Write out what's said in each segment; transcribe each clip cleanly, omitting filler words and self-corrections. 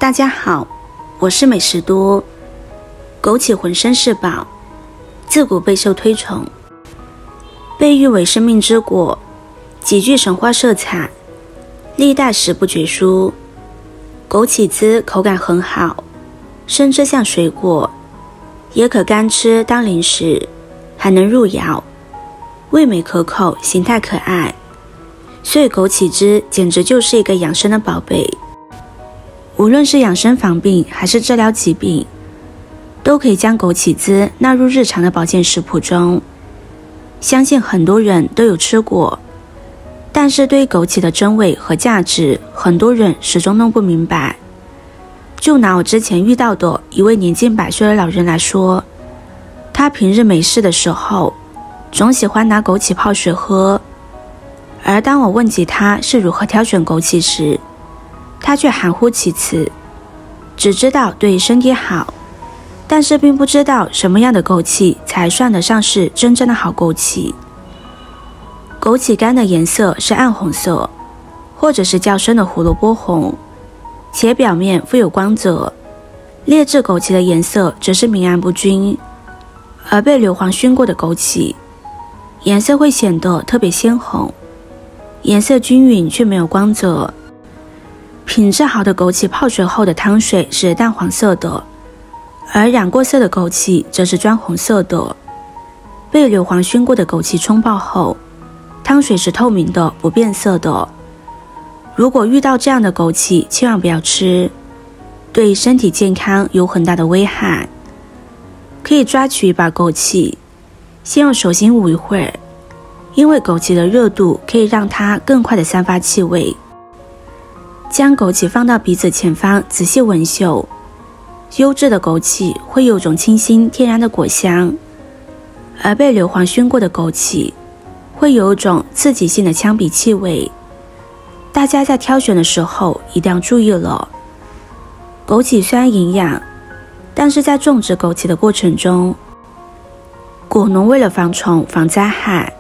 大家好，我是美食多。枸杞浑身是宝，自古备受推崇，被誉为生命之果，极具神话色彩，历代食不绝书。枸杞汁口感很好，生吃像水果，也可干吃当零食，还能入药，味美可口，形态可爱，所以枸杞汁简直就是一个养生的宝贝。无论是养生防病还是治疗疾病，都可以将枸杞汁纳入日常的保健食谱中。相信很多人都有吃过，但是对于枸杞的真伪和价值，很多人始终弄不明白。就拿我之前遇到的一位年近100岁的老人来说，他平日没事的时候，总喜欢拿枸杞泡水喝，而当我问及他是如何挑选枸杞时，他却含糊其辞，只知道对身体好，但是并不知道什么样的枸杞才算得上是真正的好枸杞。枸杞干的颜色是暗红色，或者是较深的胡萝卜红，且表面富有光泽。劣质枸杞的颜色则是明暗不均，而被硫磺熏过的枸杞，颜色会显得特别鲜红，颜色均匀却没有光泽。品质好的枸杞泡水后的汤水是淡黄色的，而染过色的枸杞则是砖红色的。被硫磺熏过的枸杞冲泡后，汤水是透明的，不变色的。如果遇到这样的枸杞，千万不要吃，对身体健康有很大的危害。可以抓取一把枸杞，先用手心捂一会儿，因为枸杞的热度可以让它更快地散发气味。将枸杞放到鼻子前方，仔细闻嗅，优质的枸杞会有种清新天然的果香，而被硫磺熏过的枸杞会有一种刺激性的呛鼻气味。大家在挑选的时候一定要注意了。枸杞虽然营养，但是在种植枸杞的过程中，果农为了防虫防灾害，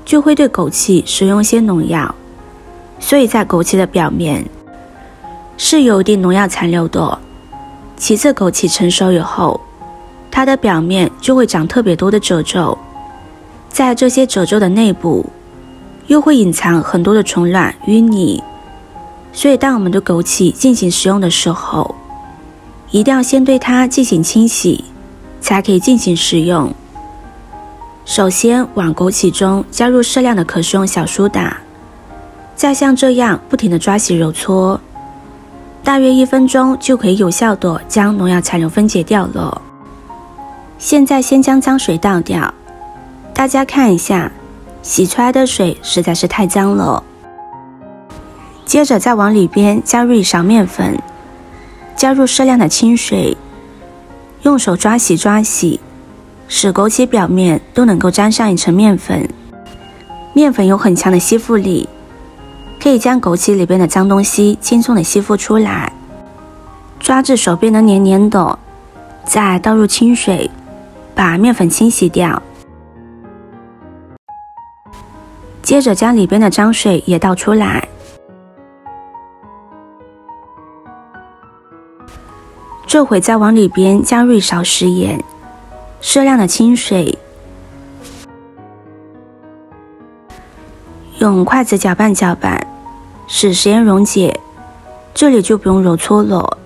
就会对枸杞使用一些农药，所以在枸杞的表面是有一定农药残留的。其次，枸杞成熟以后，它的表面就会长特别多的褶皱，在这些褶皱的内部又会隐藏很多的虫卵淤泥，所以当我们对枸杞进行食用的时候，一定要先对它进行清洗，才可以进行食用。首先往枸杞中加入适量的可食用小苏打，再像这样不停地抓洗揉搓，大约1分钟就可以有效地将农药残留分解掉了。现在先将脏水倒掉，大家看一下，洗出来的水实在是太脏了。接着再往里边加入1勺面粉，加入适量的清水，用手抓洗，使枸杞表面都能够沾上一层面粉。面粉有很强的吸附力，可以将枸杞里边的脏东西轻松地吸附出来。抓至手变得黏黏的，再倒入清水，把面粉清洗掉。接着将里边的脏水也倒出来。这回再往里边加入1勺食盐，适量的清水，用筷子搅拌，使食盐溶解。这里就不用揉搓了。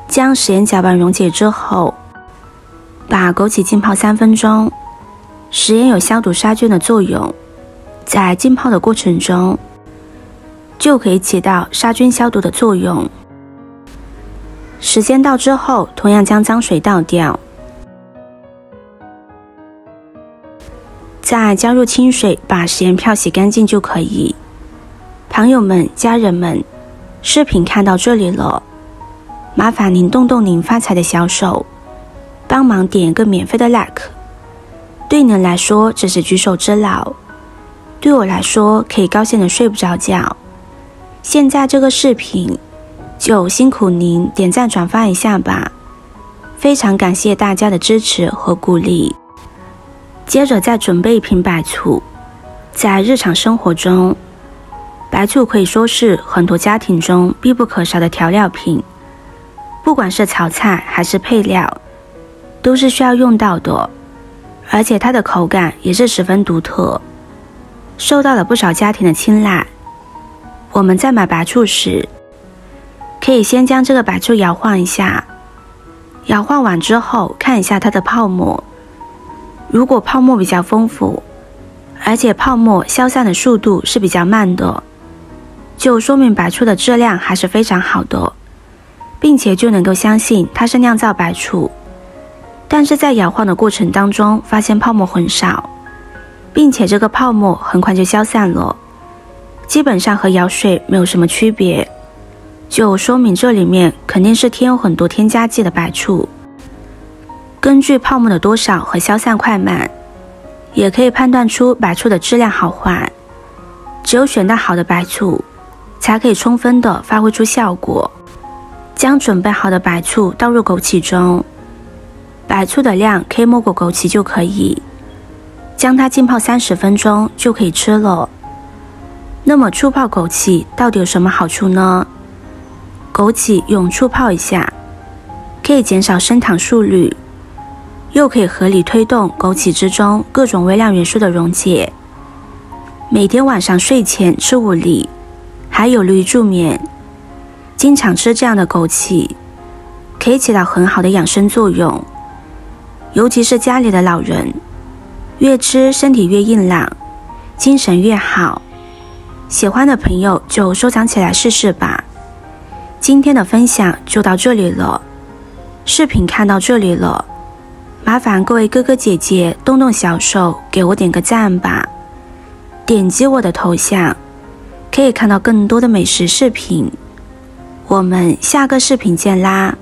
将食盐搅拌溶解之后，把枸杞浸泡3分钟。食盐有消毒杀菌的作用，在浸泡的过程中就可以起到杀菌消毒的作用。时间到之后，同样将脏水倒掉，再加入清水，把食盐漂洗干净就可以。朋友们、家人们，视频看到这里了，麻烦您动动您发财的小手，帮忙点一个免费的 like。 对您来说这是举手之劳，对我来说可以高兴的睡不着觉。现在这个视频就辛苦您点赞转发一下吧，非常感谢大家的支持和鼓励。接着再准备1瓶白醋。在日常生活中，白醋可以说是很多家庭中必不可少的调料品，不管是炒菜还是配料，都是需要用到的，而且它的口感也是十分独特，受到了不少家庭的青睐。我们在买白醋时，可以先将这个白醋摇晃一下，摇晃完之后看一下它的泡沫，如果泡沫比较丰富，而且泡沫消散的速度是比较慢的，就说明白醋的质量还是非常好的，并且就能够相信它是酿造白醋。但是在摇晃的过程当中，发现泡沫很少，并且这个泡沫很快就消散了，基本上和摇水没有什么区别，就说明这里面肯定是添有很多添加剂的白醋。根据泡沫的多少和消散快慢，也可以判断出白醋的质量好坏。只有选到好的白醋，才可以充分的发挥出效果。将准备好的白醋倒入枸杞中，白醋的量可以没过枸杞就可以，将它浸泡30分钟就可以吃了。那么醋泡枸杞到底有什么好处呢？枸杞用醋泡一下，可以减少升糖速率，又可以合理推动枸杞之中各种微量元素的溶解。每天晚上睡前吃5粒，还有利于助眠。经常吃这样的枸杞，可以起到很好的养生作用，尤其是家里的老人，越吃身体越硬朗，精神越好。喜欢的朋友就收藏起来试试吧。今天的分享就到这里了，视频看到这里了，麻烦各位哥哥姐姐动动小手给我点个赞吧。点击我的头像，可以看到更多的美食视频。我们下个视频见啦！